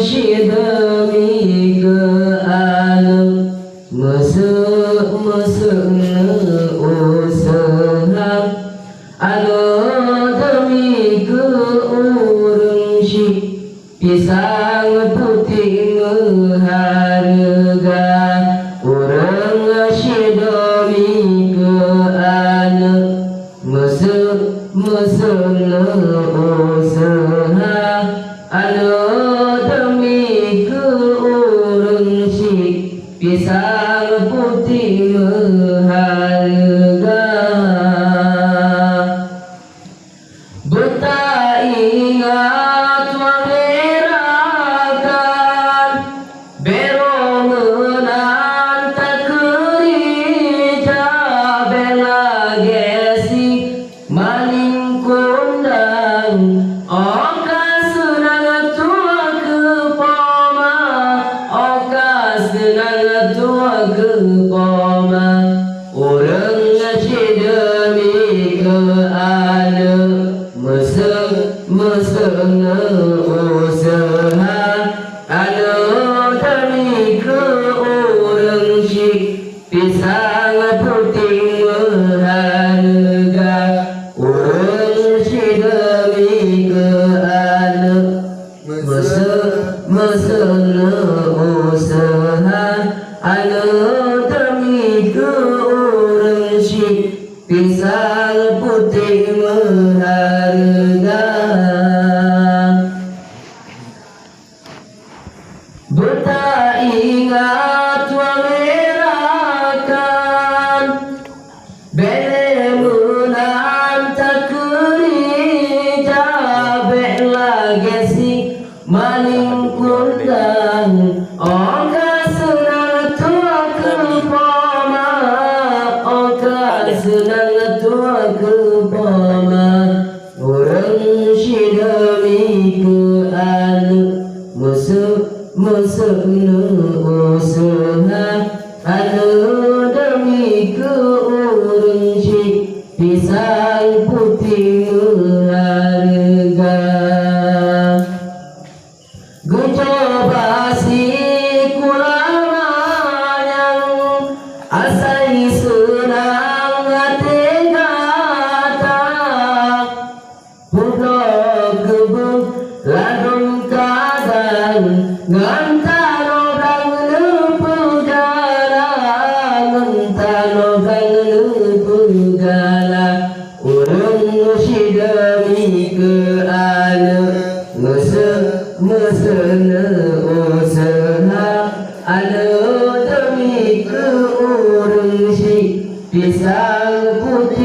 Syidami ke alam Mesek-mesek usaha Alo demi ke urang syik Pisang putih mengharga Urang syidami ke alam Mesek-mesek usaha Alo demi ke urang syik Pisang putih mengharga Beta ingat wangerakan Berongenan tak kerja Bela gesi maling kondang Oka senang tua ke poma Oka senang tua ke poma Orang syidami ke ada Mesek-mesek usaha Ada demi ke orang syik Pisang putih mengharga Orang syidami ke ada Mesek-mesek usaha Ada demi ke orang syik Pisang putih mengharga Beta ingat wangerakan Bele menang tak kerja Bela gesi maling kundang Oka senang tua ke poma Oka senang tua ke poma Orang syidami ke anak Mesek-mesek usaha Ada demi ke orang syik Pisang putih mengharga Gucoba si kulamanyang Asai senang hati kata Pudok kebun ladung kadang Ngantan orang lepegala Ngantan orang lepegala Orang syidami ke anak Mesek-mesek usaha Ada demi ke orang syik Pisang putih